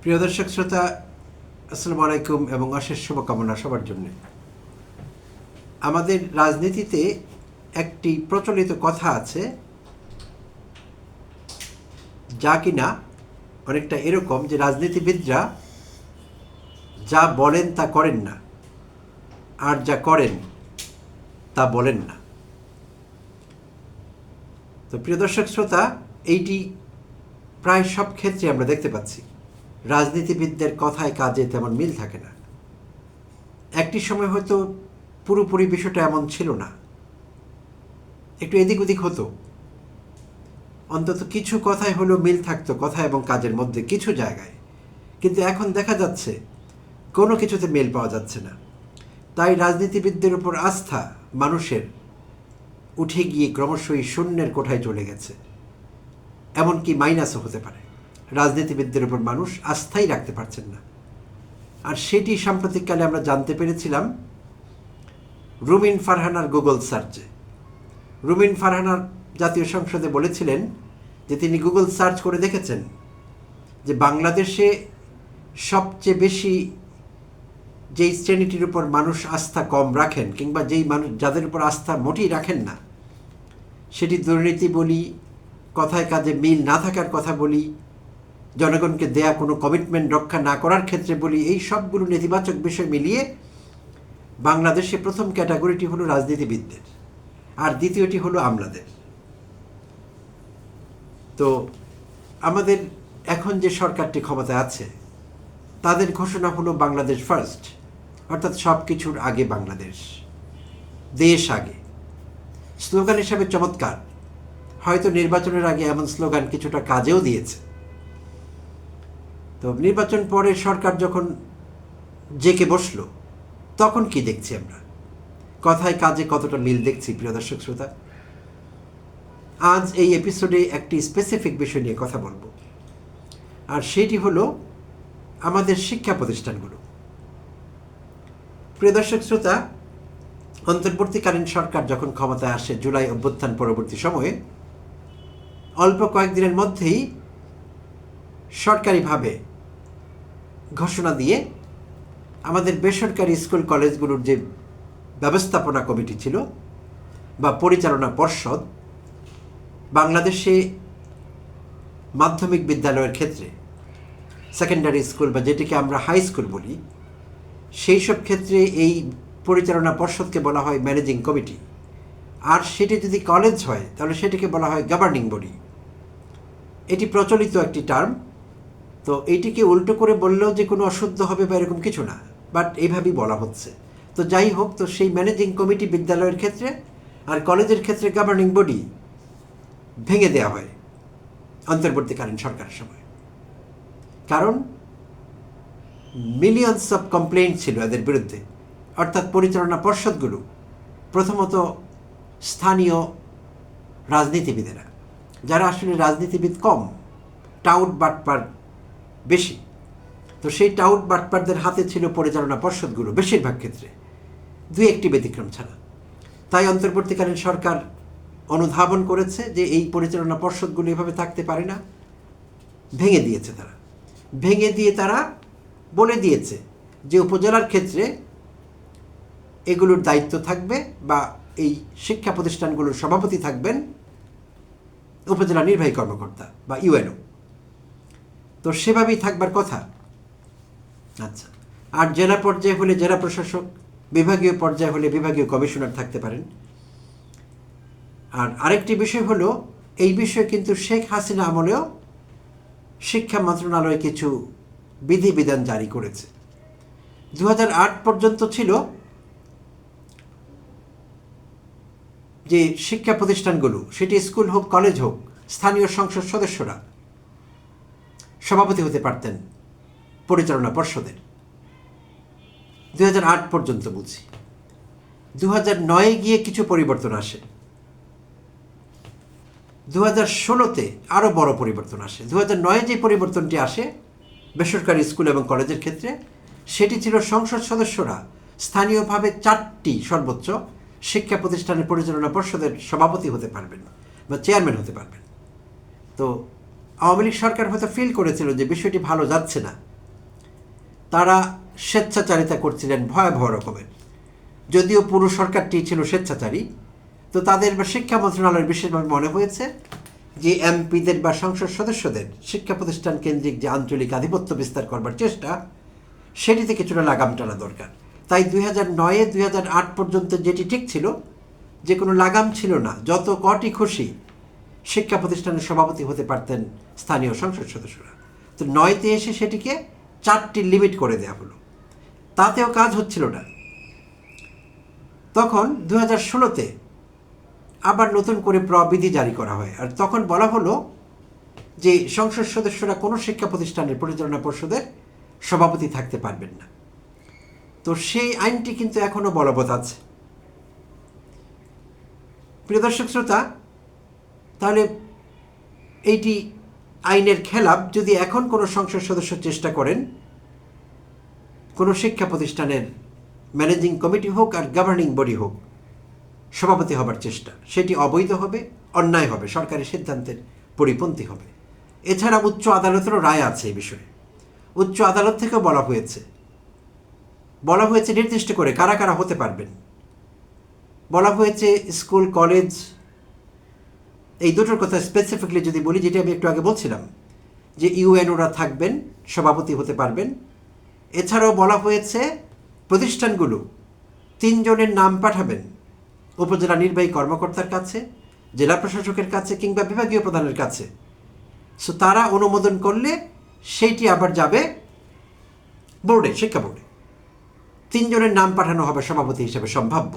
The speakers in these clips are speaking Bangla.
প্রিয় দর্শক শ্রোতা, আসসালামু আলাইকুম এবং অশেষ শুভকামনা সবার জন্য। আমাদের রাজনীতিতে একটি প্রচলিত কথা আছে, যা কিনা অনেকটা এরকম যে রাজনীতিবিদরা যা বলেন তা করেন না, আর যা করেন তা বলেন না। তো প্রিয় দর্শক শ্রোতা, এইটি প্রায় সব ক্ষেত্রে আমরা দেখতে পাচ্ছি। রাজনীতিবিদদের কথায় কাজে তেমন মিল থাকে না। একটি সময় হয়তো পুরোপুরি বিষয়টা এমন ছিল না, একটু এদিক ওদিক হতো, অন্তত কিছু কথায় হলেও মিল থাকতো কথা এবং কাজের মধ্যে কিছু জায়গায়। কিন্তু এখন দেখা যাচ্ছে কোনো কিছুতে মিল পাওয়া যাচ্ছে না। তাই রাজনীতিবিদদের উপর আস্থা মানুষের উঠে গিয়ে ক্রমশই শূন্যের কোঠায় চলে গেছে, এমনকি মাইনাসও হতে পারে। রাজনীতিবিদদের উপর মানুষ আস্থাই রাখতে পারছেন না। আর সেটি সাম্প্রতিককালে আমরা জানতে পেরেছিলাম রুমিন ফারহানার গুগল সার্চে। রুমিন ফারহানার জাতীয় সংসদে বলেছিলেন যে তিনি গুগল সার্চ করে দেখেছেন যে বাংলাদেশে সবচেয়ে বেশি যেই শ্রেণীটির উপর মানুষ আস্থা কম রাখেন, কিংবা যেই মানুষ যাদের উপর আস্থা মোটেই রাখেন না, সেটি দুর্নীতি বলি, কথায় কাজে মিল না থাকার কথা বলি, জনগণকে দেয়া কোনো কমিটমেন্ট রক্ষা না করার ক্ষেত্রে বলি, এই সবগুলো নেতিবাচক বিষয় মিলিয়ে বাংলাদেশে প্রথম ক্যাটাগরিটি হলো রাজনীতিবিদদের, আর দ্বিতীয়টি হলো আমলাদের। তো আমাদের এখন যে সরকারটি ক্ষমতায় আছে, তাদের ঘোষণা হলো বাংলাদেশ ফার্স্ট, অর্থাৎ সব কিছুর আগে বাংলাদেশ, দেশ আগে। স্লোগান হিসাবে চমৎকার, হয়তো নির্বাচনের আগে এমন স্লোগান কিছুটা কাজেও দিয়েছে। তো নির্বাচন পরে সরকার যখন জেকে বসলো, তখন কি দেখছি আমরা? কথায় কাজে কতটা মিল দেখছি প্রিয় দর্শক শ্রোতা? আজ এই এপিসোডে একটি স্পেসিফিক বিষয় নিয়ে কথা বলবো, আর সেটি হলো আমাদের শিক্ষা প্রতিষ্ঠানগুলো। প্রিয় দর্শক শ্রোতা, অন্তর্বর্তীকালীন সরকার যখন ক্ষমতায় আসে জুলাই অভ্যুত্থান পরবর্তী সময়ে, অল্প কয়েকদিনের মধ্যেই সরকারিভাবে ঘোষণা দিয়ে আমাদের বেসরকারি স্কুল কলেজগুলোর যে ব্যবস্থাপনা কমিটি ছিল বা পরিচালনা পর্ষদ, বাংলাদেশে মাধ্যমিক বিদ্যালয়ের ক্ষেত্রে, সেকেন্ডারি স্কুল বা যেটিকে আমরা হাই স্কুল বলি, সেই সব ক্ষেত্রে এই পরিচালনা পর্ষদকে বলা হয় ম্যানেজিং কমিটি। আর সেটি যদি কলেজ হয় তাহলে সেটিকে বলা হয় গভর্নিং বডি। এটি প্রচলিত একটি টার্ম। তো এইটিকে উল্টো করে বললেও যে কোনো অশুদ্ধ হবে বা এরকম কিছু না, বাট এইভাবেই বলা হচ্ছে। তো যাই হোক, তো সেই ম্যানেজিং কমিটি বিদ্যালয়ের ক্ষেত্রে আর কলেজের ক্ষেত্রে গভর্নিং বডি ভেঙে দেওয়া হয় অন্তর্বর্তীকালীন সরকারের সময়। কারণ মিলিয়নস অফ কমপ্লেইন্ট ছিল এদের বিরুদ্ধে। অর্থাৎ পরিচালনা পর্ষদগুলো প্রথমত স্থানীয় রাজনীতিবিদেরা, যারা আসলে রাজনীতিবিদ কম, টাউট বাটপার বেশি। তো সেই টাউট বাটপারদের হাতে ছিল পরিচালনা পর্ষদগুলো বেশিরভাগ ক্ষেত্রে, দুই একটি ব্যতিক্রম ছাড়া। তাই অন্তর্বর্তীকালীন সরকার অনুধাবন করেছে যে এই পরিচালনা পর্ষদগুলো এভাবে থাকতে পারে না, ভেঙে দিয়েছে তারা। ভেঙে দিয়ে তারা বলে দিয়েছে যে উপজেলার ক্ষেত্রে এগুলোর দায়িত্ব থাকবে, বা এই শিক্ষা প্রতিষ্ঠানগুলোর সভাপতি থাকবেন উপজেলা নির্বাহী কর্মকর্তা বা ইউএনও। তো সেভাবেই থাকবার কথা। আচ্ছা, আর জেলা পর্যায়ে হলে জেলা প্রশাসক, বিভাগীয় পর্যায়ে হলে বিভাগীয় কমিশনার থাকতে পারেন। আর আরেকটি বিষয় হলো, এই বিষয়ে কিন্তু শেখ হাসিনা আমলেও শিক্ষা মন্ত্রণালয় কিছু বিধিবিধান জারি করেছে। 2008 পর্যন্ত ছিল যে শিক্ষা প্রতিষ্ঠানগুলো, সেটি স্কুল হোক কলেজ হোক, স্থানীয় সংসদ সদস্যরা সভাপতি হতে পারতেন পরিচালনা পর্ষদের। 2008 পর্যন্ত বুঝি। 2009 গিয়ে কিছু পরিবর্তন আসে। 2016-তে আরও বড় পরিবর্তন আসে। 2009 যে পরিবর্তনটি আসে বেসরকারি স্কুল এবং কলেজের ক্ষেত্রে, সেটি ছিল সংসদ সদস্যরা স্থানীয়ভাবে 4টি সর্বোচ্চ শিক্ষা প্রতিষ্ঠানের পরিচালনা পর্ষদের সভাপতি হতে পারবেন বা চেয়ারম্যান হতে পারবেন। তো আওয়ামী লীগ সরকার হয়তো ফিল করেছিল যে বিষয়টি ভালো যাচ্ছে না, তারা স্বেচ্ছাচারিতা করছিলেন ভয়াবহ রকমের। যদিও পুরো সরকারটি ছিল স্বেচ্ছাচারী, তো তাদের বা শিক্ষা মন্ত্রণালয়ের বিশেষভাবে মনে হয়েছে যে এমপিদের বা সংসদ সদস্যদের শিক্ষা প্রতিষ্ঠান কেন্দ্রিক যে আঞ্চলিক আধিপত্য বিস্তার করবার চেষ্টা, সেটিতে কিছুটা লাগাম টানা দরকার। তাই 2009-এ 2008 পর্যন্ত যেটি ঠিক ছিল, যে কোনো লাগাম ছিল না, যত কটি খুশি শিক্ষা প্রতিষ্ঠানের সভাপতি হতে পারতেন স্থানীয় সংসদ সদস্যরা। তো 9-তে এসে সেটিকে 4টি লিমিট করে দেওয়া হলো, তাতেও কাজ হচ্ছিল না। তখন 2016-তে আবার নতুন করে প্রবিধি জারি করা হয়, আর তখন বলা হলো যে সংসদ সদস্যরা কোনো শিক্ষা প্রতিষ্ঠানের পরিচালনা পর্ষদের সভাপতি থাকতে পারবেন না। তো সেই আইনটি কিন্তু এখনও বলবৎ আছে। প্রিয় দর্শক শ্রোতা, তাহলে এইটি আইনের খেলাপ যদি এখন কোনো সংসদ সদস্য চেষ্টা করেন কোনো শিক্ষা প্রতিষ্ঠানের ম্যানেজিং কমিটি হোক আর গভর্নিং বডি হোক সভাপতি হবার চেষ্টা, সেটি অবৈধ হবে, অন্যায় হবে, সরকারি সিদ্ধান্তের পরিপন্থী হবে। এছাড়া উচ্চ আদালতেরও রায় আছে এই বিষয়ে। উচ্চ আদালত থেকেও বলা হয়েছে নির্দিষ্ট করে কারা কারা হতে পারবেন। বলা হয়েছে স্কুল, কলেজ, এই দুটোর কথা স্পেসিফিকলি যদি বলি, যেটা আমি একটু আগে বলছিলাম যে ইউএনওরা থাকবেন, সভাপতি হতে পারবেন। এছাড়াও বলা হয়েছে প্রতিষ্ঠানগুলো 3 জনের নাম পাঠাবেন উপজেলা নির্বাহী কর্মকর্তার কাছে, জেলা প্রশাসকের কাছে কিংবা বিভাগীয় প্রধানের কাছে। সো তারা অনুমোদন করলে সেইটি আবার যাবে বোর্ডে, শিক্ষা বোর্ডে। 3 জনের নাম পাঠানো হবে সভাপতি হিসেবে সম্ভাব্য।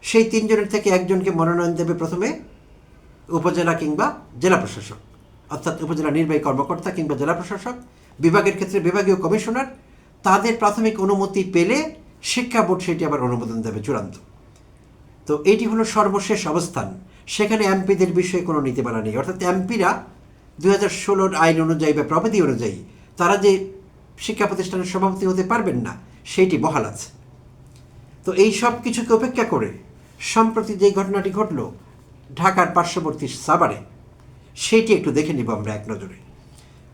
সেই 3 জনের থেকে একজনকে মনোনয়ন দেবে প্রথমে উপজেলা কিংবা জেলা প্রশাসক, অর্থাৎ উপজেলা নির্বাহী কর্মকর্তা কিংবা জেলা প্রশাসক, বিভাগের ক্ষেত্রে বিভাগীয় কমিশনার। তাদের প্রাথমিক অনুমতি পেলে শিক্ষা বোর্ড সেটি আবার অনুমোদন দেবে চূড়ান্ত। তো এটি হলো সর্বশেষ অবস্থান। সেখানে এমপিদের বিষয়ে কোনো নীতিমালা নেই, অর্থাৎ এমপিরা 2016 আইন অনুযায়ী বা প্রবিধি অনুযায়ী তারা যে শিক্ষা প্রতিষ্ঠানের সভাপতি হতে পারবেন না, সেইটি বহাল আছে। তো এই সব কিছুকে উপেক্ষা করে সম্প্রতি যে ঘটনাটি ঘটল ঢাকার পার্শ্ববর্তী সাভারে, সেইটি একটু দেখে নিব আমরা এক নজরে।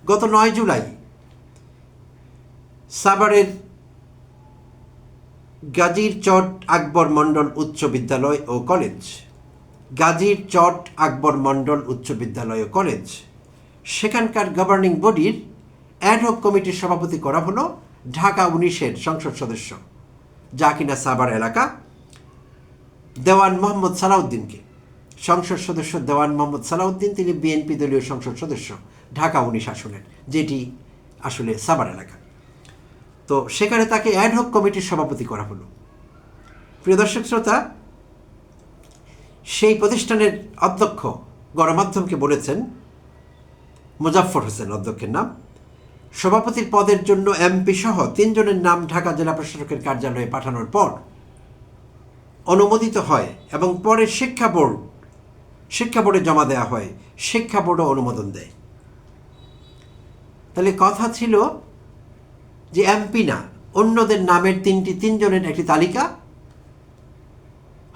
গত 9 জুলাই সাভারের গাজীর চট আকবর মণ্ডল উচ্চ বিদ্যালয় ও কলেজ, গাজীর চট আকবর মণ্ডল উচ্চ বিদ্যালয় ও কলেজ, সেখানকার গভর্নিং বডির অ্যাডহক কমিটির সভাপতি করা হলো ঢাকা 19-এর সংসদ সদস্য, যা কিনা সাভার এলাকা, দেওয়ান মোহাম্মদ সালাউদ্দিনকে। সংসদ সদস্য দেওয়ান মোহাম্মদ সালাউদ্দিন, তিনি বিএনপি দলীয় সংসদ সদস্য ঢাকা 19 আসনের, যেটি আসলে সাভার এলাকা। তো সেখানে তাকে অ্যাডহক কমিটির সভাপতি করা হলো। প্রিয় দর্শক শ্রোতা, সেই প্রতিষ্ঠানের অধ্যক্ষ গণমাধ্যমকে বলেছেন, মোজাফফর হোসেন অধ্যক্ষের নাম, সভাপতির পদের জন্য এমপি সহ 3 জনের নাম ঢাকা জেলা প্রশাসকের কার্যালয়ে পাঠানোর পর অনুমোদিত হয় এবং পরে শিক্ষা বোর্ডে জমা দেওয়া হয়, শিক্ষা বোর্ডও অনুমোদন দেয়। তাহলে কথা ছিল যে এমপি না, অন্যদের নামের 3 জনের একটি তালিকা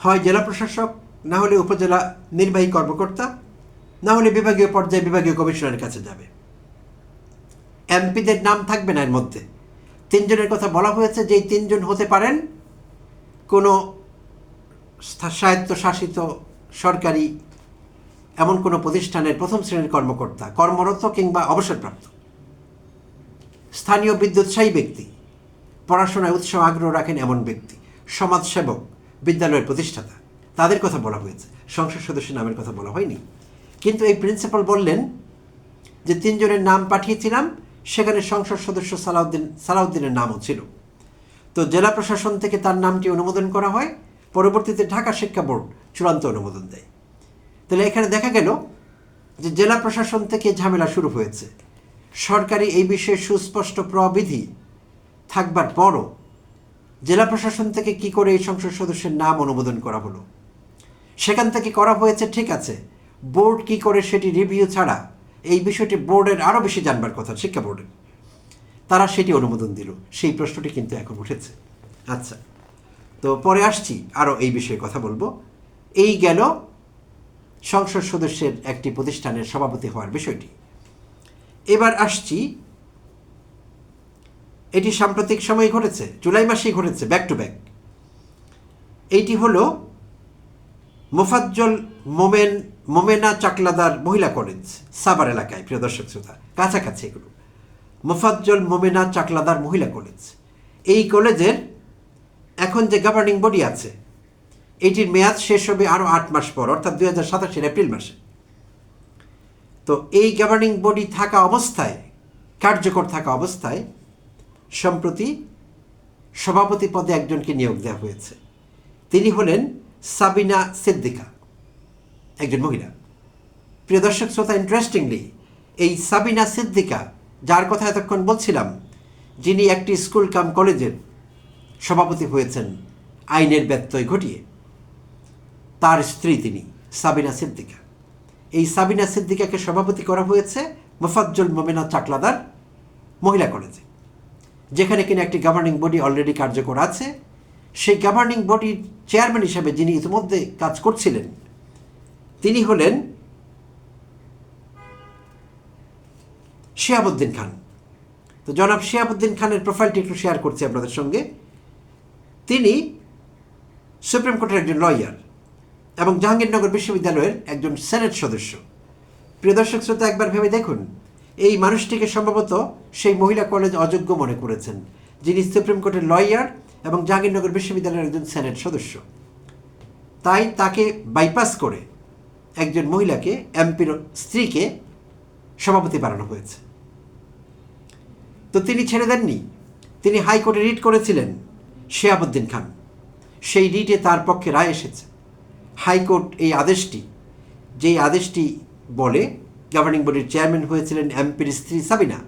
হয় জেলা প্রশাসক, না হলে উপজেলা নির্বাহী কর্মকর্তা, না হলে বিভাগীয় পর্যায়ে বিভাগীয় কমিশনারের কাছে যাবে। এমপিদের নাম থাকবে না এর মধ্যে। 3 জনের কথা বলা হয়েছে, যেই 3 জন হতে পারেন কোনো স্বায়ত্তশাসিত সরকারি এমন কোনো প্রতিষ্ঠানের প্রথম শ্রেণীর কর্মকর্তা, কর্মরত কিংবা অবসরপ্রাপ্ত, স্থানীয় বিদ্যুৎসাহী ব্যক্তি, পড়াশোনায় উৎসাহ আগ্রহ রাখেন এমন ব্যক্তি, সমাজসেবক, বিদ্যালয়ের প্রতিষ্ঠাতা, তাদের কথা বলা হয়েছে। সংসদ সদস্যের নামের কথা বলা হয়নি। কিন্তু এই প্রিন্সিপাল বললেন যে 3 জনের নাম পাঠিয়েছিলাম, সেখানে সংসদ সদস্য সালাউদ্দিনের নামও ছিল। তো জেলা প্রশাসন থেকে তার নামটি অনুমোদন করা হয়, পরবর্তীতে ঢাকা শিক্ষা বোর্ড চূড়ান্ত অনুমোদন দেয়। তাহলে এখানে দেখা গেল যে জেলা প্রশাসন থেকে ঝামেলা শুরু হয়েছে। সরকারি এই বিষয়ে সুস্পষ্ট প্রবিধি থাকবার পরও জেলা প্রশাসন থেকে কি করে এই সংসদ সদস্যের নাম অনুমোদন করা হলো? সেখান থেকে করা হয়েছে, ঠিক আছে, বোর্ড কি করে সেটি রিভিউ ছাড়া, এই বিষয়টি বোর্ডের আরও বেশি জানবার কথা, শিক্ষা বোর্ডের, তারা সেটি অনুমোদন দিল। সেই প্রশ্নটি কিন্তু এখন উঠেছে। আচ্ছা, তো পরে আসছি, আরও এই বিষয়ে কথা বলবো। এই গেল সংসদ সদস্যের একটি প্রতিষ্ঠানের সভাপতি হওয়ার বিষয়টি। এবার আসছি এটি সাম্প্রতিক সময়ে ঘটেছে, জুলাই মাসেই ঘটেছে, ব্যাক টু ব্যাক। এইটি হলো মোফাজ্জল মোমেনা চাকলাদার মহিলা কলেজ, সাভার এলাকায়। প্রিয় দর্শক শ্রোতা, কাছাকাছি এগুলো। মোফাজ্জল মোমেনা চাকলাদার মহিলা কলেজ। এই কলেজের এখন যে গভর্নিং বডি আছে, এটির মেয়াদ শেষ হবে আরও 8 মাস পর, অর্থাৎ 2027 এপ্রিল মাসে। তো এই গভর্নিং বডি থাকা অবস্থায়, কার্যকর থাকা অবস্থায়, সম্প্রতি সভাপতি পদে একজনকে নিয়োগ দেওয়া হয়েছে। তিনি হলেন সাবিনা সিদ্দিকা, একজন মহিলা। প্রিয় দর্শক শ্রোতা, ইন্টারেস্টিংলি এই সাবিনা সিদ্দিকা, যার কথা এতক্ষণ বলছিলাম, যিনি একটি স্কুল কাম কলেজের সভাপতি হয়েছেন আইনের ব্যত্যয় ঘটিয়ে, তার স্ত্রী তিনি সাবিনা সিদ্দিকা। এই সাবিনা সিদ্দিকাকে সভাপতি করা হয়েছে মোফাজ্জল মোমেনা চাকলাদার মহিলা কলেজে, যেখানে কিনা একটি গভর্নিং বডি অলরেডি কার্যকর আছে। সেই গভর্নিং বডির চেয়ারম্যান হিসেবে যিনি ইতিমধ্যে কাজ করছিলেন, তিনি হলেন শিহাবুদ্দিন খান। তো জনাব শিহাবুদ্দিন খানের প্রোফাইলটি একটু শেয়ার করছি আপনাদের সঙ্গে। তিনি সুপ্রিম কোর্টের একজন লয়ার এবং জাহাঙ্গীরনগর বিশ্ববিদ্যালয়ের একজন সেনেট সদস্য। প্রিয় দর্শক শ্রোতা, একবার ভেবে দেখুন, এই মানুষটিকে সম্ভবত সেই মহিলা কলেজ অযোগ্য মনে করেছেন, যিনি সুপ্রিম কোর্টের লয়ার এবং জাহাঙ্গীরনগর বিশ্ববিদ্যালয়ের একজন সেনেট সদস্য। তাই তাকে বাইপাস করে একজন মহিলাকে, এমপির স্ত্রীকে সভাপতি বানানো হয়েছে। তো তিনি ছেড়ে দেননি, তিনি হাইকোর্টে রিট করেছিলেন শিহাবুদ্দিন খান। সেই রিটে তার পক্ষে রায় এসেছে। হাইকোর্ট এই আদেশটি, যেই আদেশটি বলে গভর্নিং বডির চেয়ারম্যান হয়েছিলেন এমপির স্ত্রী সাবিনা,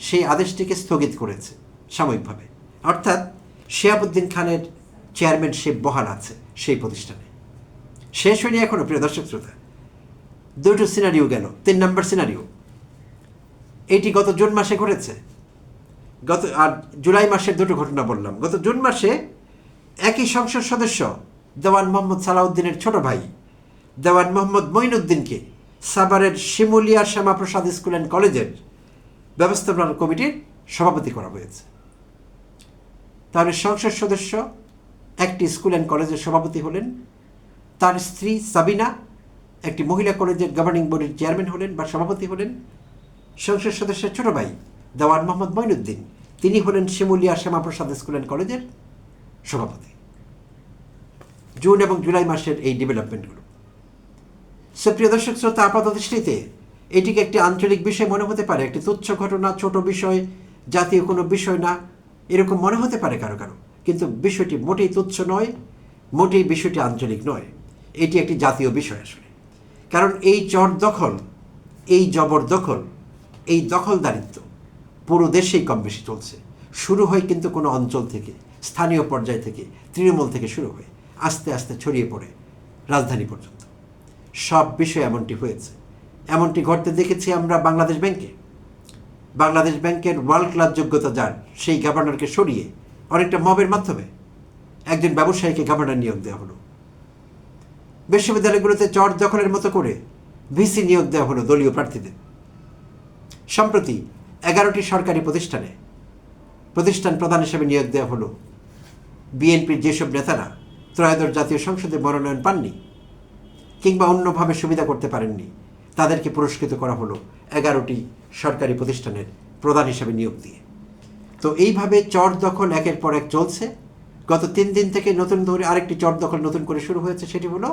সেই আদেশটিকে স্থগিত করেছে সাময়িকভাবে। অর্থাৎ শিহাবুদ্দিন খানের চেয়ারম্যানশিপ বহাল আছে সেই প্রতিষ্ঠানে। শেষ হয়নি এখনও, প্রিয় দর্শক শ্রোতা। দুটো সিনারিও গেল, 3 নম্বর সিনারিও। এটি গত জুন মাসে ঘটেছে। আর জুলাই মাসের দুটো ঘটনা বললাম। গত জুন মাসে একই সংসদ সদস্য দেওয়ান মোহাম্মদ সালাউদ্দিনের ছোট ভাই দেওয়ান মোহাম্মদ মঈনুদ্দিনকে সাভারের শিমুলিয়া শ্যামাপ্রসাদ স্কুল অ্যান্ড কলেজের ব্যবস্থাপনা কমিটির সভাপতি করা হয়েছে। তাহলে সংসদ সদস্য একটি স্কুল অ্যান্ড কলেজের সভাপতি হলেন, তার স্ত্রী সাবিনা একটি মহিলা কলেজের গভর্নিং বডির চেয়ারম্যান হলেন বা সভাপতি হলেন, সংসদ সদস্যের ছোট ভাই দেওয়ান মোহাম্মদ মঈনুদ্দিন, তিনি হলেন শিমুলিয়া শ্যামাপ্রসাদ স্কুল অ্যান্ড কলেজের সভাপতি। জুন এবং জুলাই মাসের এই ডেভেলপমেন্টগুলো। প্রিয় দর্শক শ্রোতা, আপাত দৃষ্টিতে এটিকে একটি আঞ্চলিক বিষয় মনে হতে পারে, একটি তুচ্ছ ঘটনা, ছোট বিষয়, জাতীয় কোনো বিষয় না, এরকম মনে হতে পারে কারো কারো। কিন্তু বিষয়টি মোটেই তুচ্ছ নয়, মোটেই বিষয়টি আঞ্চলিক নয়, এটি একটি জাতীয় বিষয় আসলে। কারণ এই চর দখল, এই জবরদখল, এই দখলদারিত্ব পুরো দেশেই কম বেশি চলছে। শুরু হয় কিন্তু কোনো অঞ্চল থেকে, স্থানীয় পর্যায় থেকে, তৃণমূল থেকে শুরু হয়ে আস্তে আস্তে ছড়িয়ে পড়ে রাজধানী পর্যন্ত। সব বিষয়ে এমনটি হয়েছে। এমনটি ঘটতে দেখেছি আমরা বাংলাদেশ ব্যাংকে। বাংলাদেশ ব্যাংকের ওয়ার্ল্ড ক্লাস যোগ্যতা যার, সেই গভর্নরকে সরিয়ে অনেকটা মবের মাধ্যমে একজন ব্যবসায়ীকে গভর্নর নিয়োগ দেওয়া হলো। বিশ্ববিদ্যালয়গুলোতে চর দখলের মতো করে ভিসি নিয়োগ দেওয়া হলো দলীয় প্রার্থীদের। সম্প্রতি 11টি সরকারি প্রতিষ্ঠান প্রধান হিসেবে নিয়োগ দেওয়া হলো বিএনপির যেসব নেতারা ত্রয়োদশ জাতীয় সংসদে মনোনয়ন পাননি কিংবা অন্যভাবে সুবিধা করতে পারেননি, তাদেরকে পুরস্কৃত করা হলো 11টি সরকারি প্রতিষ্ঠানের প্রধান হিসেবে নিয়োগ দিয়ে। তো এইভাবে চর দখল একের পর এক চলছে। গত 3 দিন থেকে নতুন ধরে আরেকটি চর দখল নতুন করে শুরু হয়েছে, সেটি হলো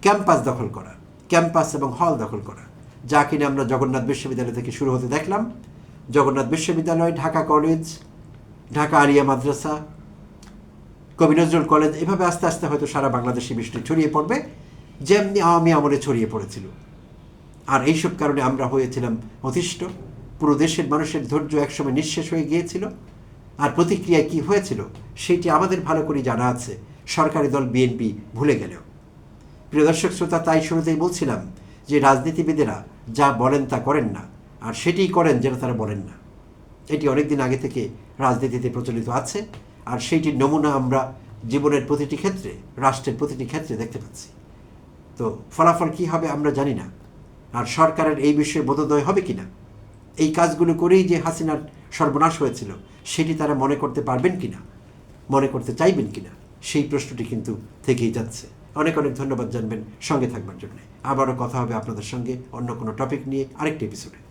ক্যাম্পাস দখল করা, ক্যাম্পাস এবং হল দখল করা, যা কিনা আমরা জগন্নাথ বিশ্ববিদ্যালয় থেকে শুরু হতে দেখলাম। জগন্নাথ বিশ্ববিদ্যালয়, ঢাকা কলেজ, ঢাকা আরিয়া মাদ্রাসা, কবি নজরুল কলেজ, এভাবে আস্তে আস্তে হয়তো সারা বাংলাদেশে বৃষ্টি ছড়িয়ে পড়বে, যেমনি আওয়ামী আমলে ছড়িয়ে পড়েছিল। আর এইসব কারণে আমরা হয়েছিলাম অতিষ্ঠ। পুরো দেশের মানুষের ধৈর্য একসময় নিঃশেষ হয়ে গিয়েছিল। আর প্রতিক্রিয়ায় কী হয়েছিল সেটি আমাদের ভালো করে জানা আছে, সরকারি দল বিএনপি ভুলে গেলেও। প্রিয় দর্শক শ্রোতা, তাই শুরুতেই বলছিলাম যে রাজনীতিবিদেরা যা বলেন তা করেন না, আর সেটিই করেন যেটা তারা বলেন না। এটি অনেকদিন আগে থেকে রাজনীতিতে প্রচলিত আছে, আর সেইটির নমুনা আমরা জীবনের প্রতিটি ক্ষেত্রে, রাষ্ট্রের প্রতিটি ক্ষেত্রে দেখতে পাচ্ছি। তো ফলাফল কী হবে আমরা জানি না, আর সরকারের এই বিষয়ে বোধোদয় হবে কি না। এই কাজগুলো করেই যে হাসিনার সর্বনাশ হয়েছিল সেটি তারা মনে করতে পারবেন কিনা, মনে করতে চাইবেন কিনা, সেই প্রশ্নটি কিন্তু থেকেই যাচ্ছে। অনেক অনেক ধন্যবাদ জানবেন সঙ্গে থাকবার জন্য। আবারও কথা হবে আপনাদের সঙ্গে অন্য কোনো টপিক নিয়ে আরেকটি এপিসোডে।